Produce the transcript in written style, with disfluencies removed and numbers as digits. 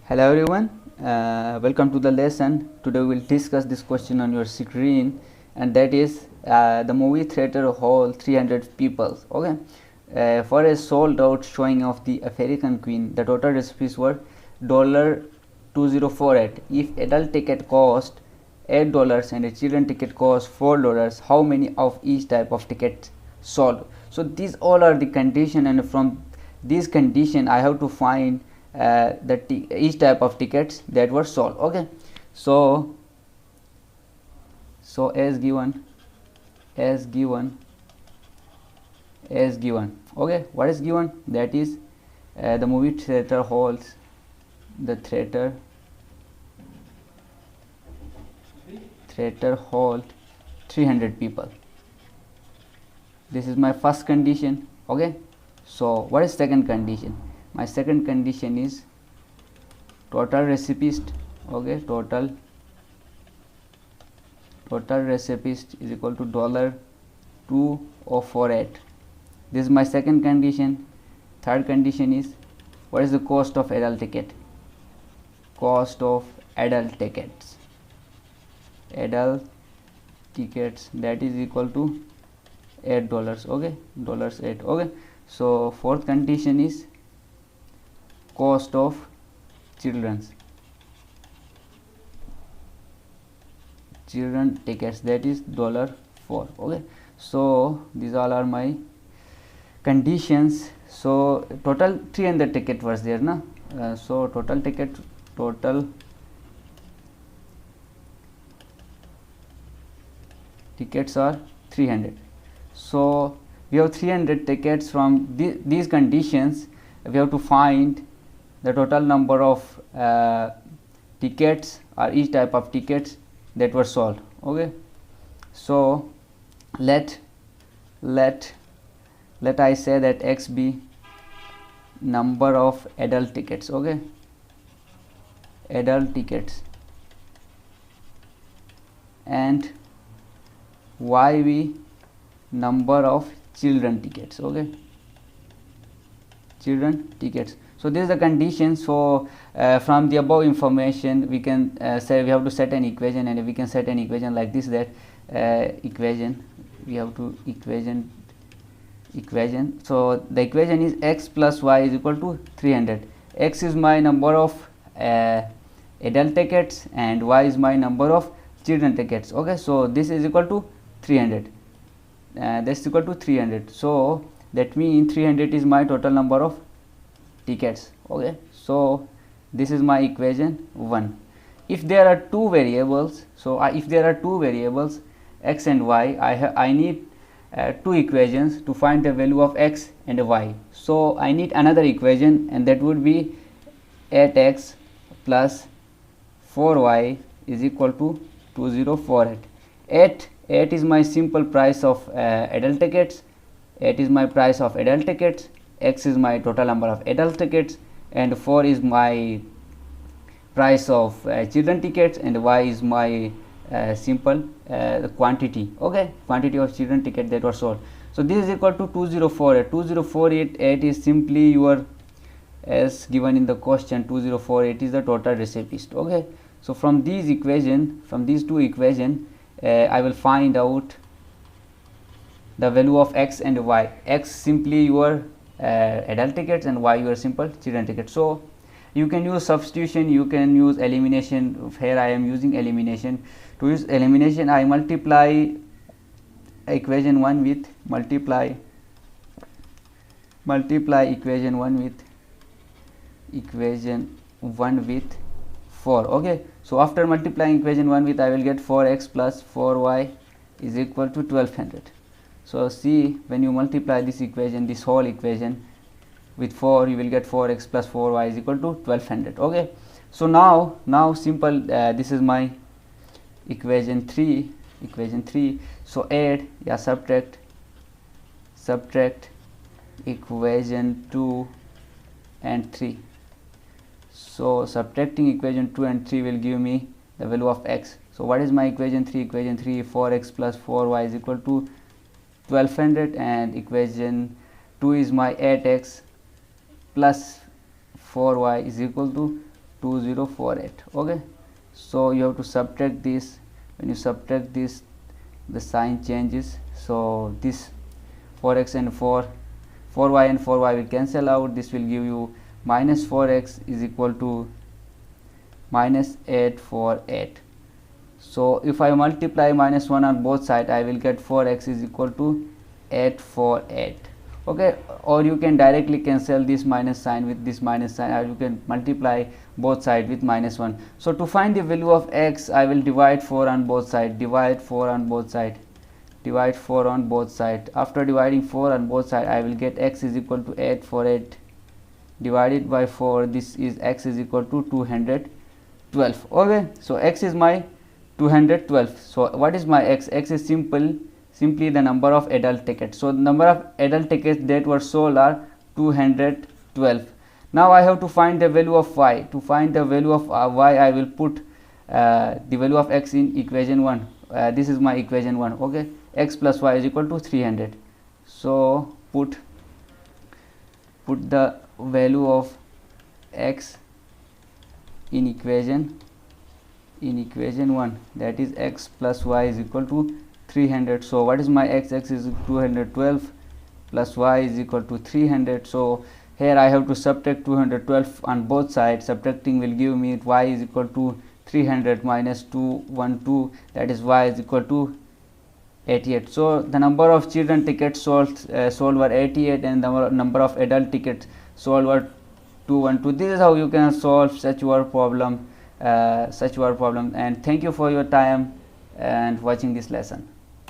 Hello everyone, welcome to the lesson. Today we will discuss this question on your screen, and that is the movie theater hall 300 people. Okay, for a sold out showing of the African Queen, the total recipes were $2048. If adult ticket cost $8 and a children ticket cost $4, how many of each type of ticket sold? So these all are the condition, and from this condition I have to find each type of tickets that were sold. Okay, so as given. Okay, what is given? That is the movie theater halls, the theater hall 300 people. This is my first condition. Okay, so what is second condition? My second condition is total recepist. Okay, total recepist is equal to $2048. This is my second condition. Third condition is, what is the cost of adult ticket? Cost of adult tickets that is equal to $8. Okay, $8. Okay, so fourth condition is cost of children tickets, that is $4. Okay, so these all are my conditions. So total 300 ticket was there na, so total tickets are 300. So we have 300 tickets. From these conditions we have to find the total number of tickets or each type of tickets that were sold. Okay, so let I say that X be number of adult tickets. Okay, adult tickets, and Y be number of children tickets. Okay, children tickets. So this is the condition. So from the above information we can say we have to set an equation, and we can set an equation like this, that equation so the equation is x plus y is equal to 300. X is my number of adult tickets and y is my number of children tickets. Okay, so this is equal to 300, that's equal to 300. So that means 300 is my total number of tickets. Okay, so this is my equation 1. If there are two variables, so if there are two variables x and y, I need two equations to find the value of x and y. So I need another equation, and that would be 8x plus 4y is equal to 2048. 8 is my simple price of adult tickets, 8 is my price of adult tickets, x is my total number of adult tickets, and 4 is my price of children tickets, and y is my simple quantity. Okay, quantity of children ticket that were sold. So this is equal to 2048. 2048 is simply your, as given in the question, 2048 is the total recepist. Okay, so from these two equations I will find out the value of x and y. X simply your adult tickets, and y your simple children tickets. So you can use substitution, you can use elimination. Here I am using elimination. To use elimination, I multiply equation 1 with multiply equation 1 with 4. Okay, so after multiplying equation 1 with, I will get 4x plus 4y is equal to 1200. So see, when you multiply this equation, this whole equation with 4, you will get 4x plus 4y is equal to 1200. Okay, so now simple, this is my equation 3. So add, subtract equation 2 and 3. So subtracting equation 2 and 3 will give me the value of x. So what is my equation 3? Equation 3, 4x plus 4y is equal to 1200, and equation 2 is my 8x plus 4y is equal to 2048. Okay, so you have to subtract this. When you subtract this, the sign changes. So this 4x and 4y and 4y will cancel out. This will give you minus 4x is equal to minus 848. So if I multiply minus 1 on both sides, I will get 4x is equal to 848. Okay, or you can directly cancel this minus sign with this minus sign, or you can multiply both sides with minus 1. So to find the value of x, I will divide 4 on both sides, divide 4 on both sides, divide 4 on both sides. After dividing 4 on both sides, I will get x is equal to 848 divided by 4. This is x is equal to 212. Okay, so x is my 212. So what is my x? X is simply the number of adult tickets. So the number of adult tickets that were sold are 212. Now I have to find the value of y. To find the value of y, I will put the value of x in equation 1. This is my equation 1. Okay, x plus y is equal to 300. So put the value of x in equation 1, that is x plus y is equal to 300. So what is my x? X is 212 plus y is equal to 300. So here I have to subtract 212 on both sides. Subtracting will give me y is equal to 300 minus 212, that is y is equal to 88. So the number of children tickets sold were 88, and the number of adult tickets sold were 212. This is how you can solve such word problem. And thank you for your time and watching this lesson.